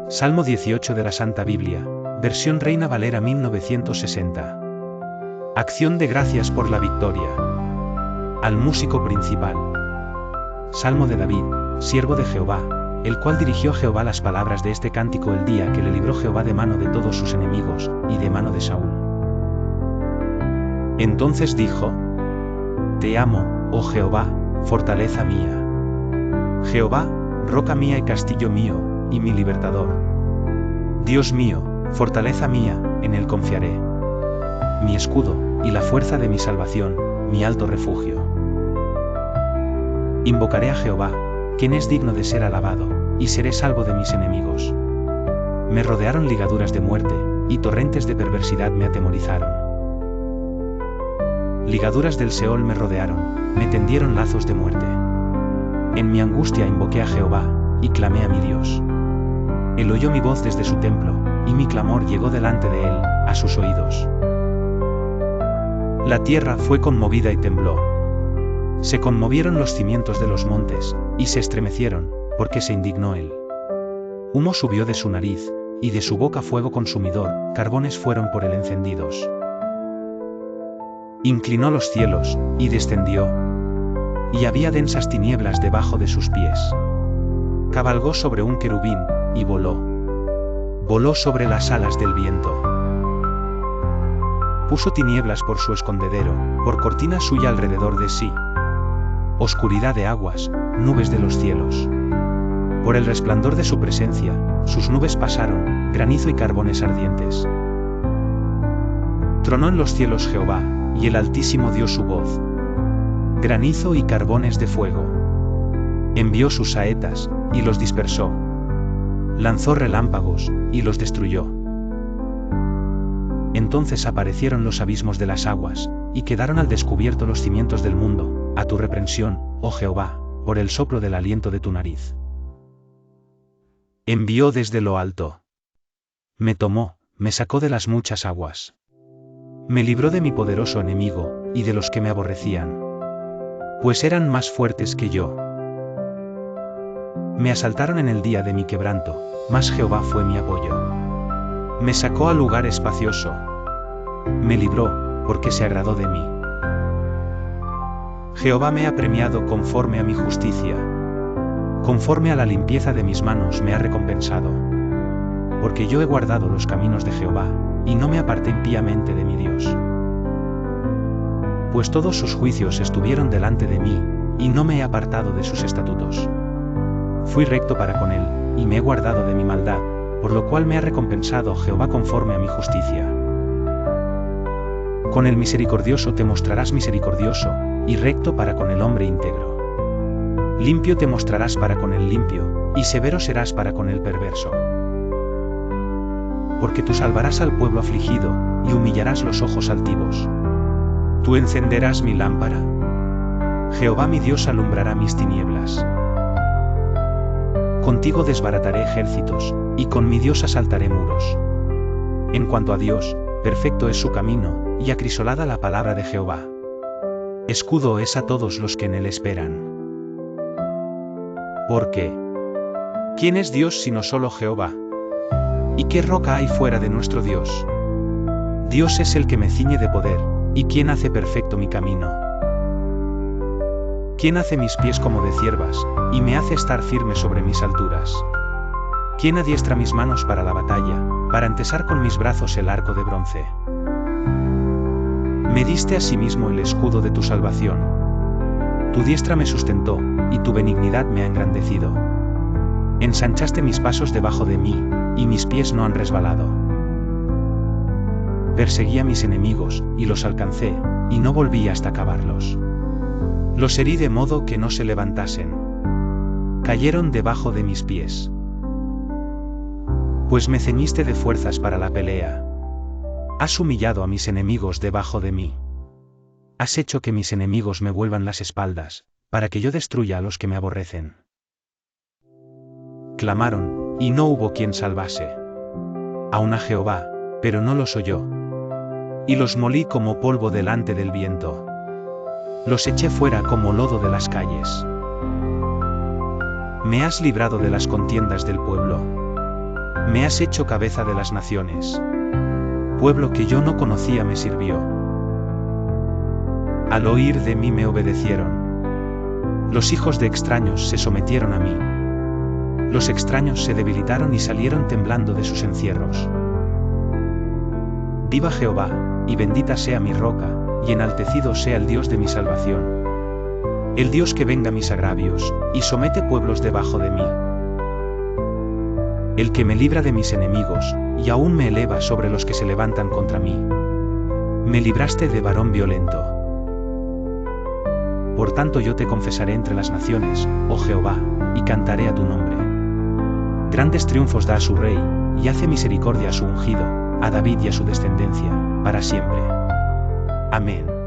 Salmo 18 de la Santa Biblia, versión Reina Valera 1960. Acción de gracias por la victoria. Al músico principal. Salmo de David, siervo de Jehová, el cual dirigió a Jehová las palabras de este cántico el día que le libró Jehová de mano de todos sus enemigos, y de mano de Saúl. Entonces dijo: Te amo, oh Jehová, fortaleza mía. Jehová, roca mía y castillo mío, y mi libertador. Dios mío, fortaleza mía, en él confiaré. Mi escudo, y la fuerza de mi salvación, mi alto refugio. Invocaré a Jehová, quien es digno de ser alabado, y seré salvo de mis enemigos. Me rodearon ligaduras de muerte, y torrentes de perversidad me atemorizaron. Ligaduras del Seol me rodearon, me tendieron lazos de muerte. En mi angustia invoqué a Jehová, y clamé a mi Dios. Él oyó mi voz desde su templo, y mi clamor llegó delante de él, a sus oídos. La tierra fue conmovida y tembló. Se conmovieron los cimientos de los montes, y se estremecieron, porque se indignó él. Humo subió de su nariz, y de su boca fuego consumidor, carbones fueron por él encendidos. Inclinó los cielos, y descendió, y había densas tinieblas debajo de sus pies. Cabalgó sobre un querubín, y voló. Voló sobre las alas del viento. Puso tinieblas por su escondedero, por cortina suya alrededor de sí. Oscuridad de aguas, nubes de los cielos. Por el resplandor de su presencia, sus nubes pasaron, granizo y carbones ardientes. Tronó en los cielos Jehová, y el Altísimo dio su voz. Granizo y carbones de fuego. Envió sus saetas, y los dispersó. Lanzó relámpagos, y los destruyó. Entonces aparecieron los abismos de las aguas, y quedaron al descubierto los cimientos del mundo, a tu reprensión, oh Jehová, por el soplo del aliento de tu nariz. Envió desde lo alto. Me tomó, me sacó de las muchas aguas. Me libró de mi poderoso enemigo, y de los que me aborrecían. Pues eran más fuertes que yo. Me asaltaron en el día de mi quebranto, mas Jehová fue mi apoyo. Me sacó al lugar espacioso. Me libró, porque se agradó de mí. Jehová me ha premiado conforme a mi justicia. Conforme a la limpieza de mis manos me ha recompensado. Porque yo he guardado los caminos de Jehová, y no me aparté impíamente de mi Dios. Pues todos sus juicios estuvieron delante de mí, y no me he apartado de sus estatutos. Fui recto para con él, y me he guardado de mi maldad, por lo cual me ha recompensado Jehová conforme a mi justicia. Con el misericordioso te mostrarás misericordioso, y recto para con el hombre íntegro. Limpio te mostrarás para con el limpio, y severo serás para con el perverso. Porque tú salvarás al pueblo afligido, y humillarás los ojos altivos. Tú encenderás mi lámpara. Jehová mi Dios alumbrará mis tinieblas. Contigo desbarataré ejércitos, y con mi Dios asaltaré muros. En cuanto a Dios, perfecto es su camino, y acrisolada la palabra de Jehová. Escudo es a todos los que en él esperan. Porque ¿quién es Dios sino solo Jehová? ¿Y qué roca hay fuera de nuestro Dios? Dios es el que me ciñe de poder, y quien hace perfecto mi camino. ¿Quién hace mis pies como de ciervas, y me hace estar firme sobre mis alturas? ¿Quién adiestra mis manos para la batalla, para entesar con mis brazos el arco de bronce? Me diste asimismo el escudo de tu salvación. Tu diestra me sustentó, y tu benignidad me ha engrandecido. Ensanchaste mis pasos debajo de mí, y mis pies no han resbalado. Perseguí a mis enemigos, y los alcancé, y no volví hasta acabarlos. Los herí de modo que no se levantasen. Cayeron debajo de mis pies. Pues me ceñiste de fuerzas para la pelea. Has humillado a mis enemigos debajo de mí. Has hecho que mis enemigos me vuelvan las espaldas, para que yo destruya a los que me aborrecen. Clamaron, y no hubo quien salvase. Aun a Jehová, pero no los oyó. Y los molí como polvo delante del viento. Los eché fuera como lodo de las calles. Me has librado de las contiendas del pueblo. Me has hecho cabeza de las naciones. Pueblo que yo no conocía me sirvió. Al oír de mí me obedecieron. Los hijos de extraños se sometieron a mí. Los extraños se debilitaron y salieron temblando de sus encierros. Viva Jehová, y bendita sea mi roca, y enaltecido sea el Dios de mi salvación. El Dios que venga mis agravios, y somete pueblos debajo de mí. El que me libra de mis enemigos, y aún me eleva sobre los que se levantan contra mí. Me libraste de varón violento. Por tanto yo te confesaré entre las naciones, oh Jehová, y cantaré a tu nombre. Grandes triunfos da a su rey, y hace misericordia a su ungido, a David y a su descendencia, para siempre. Amén.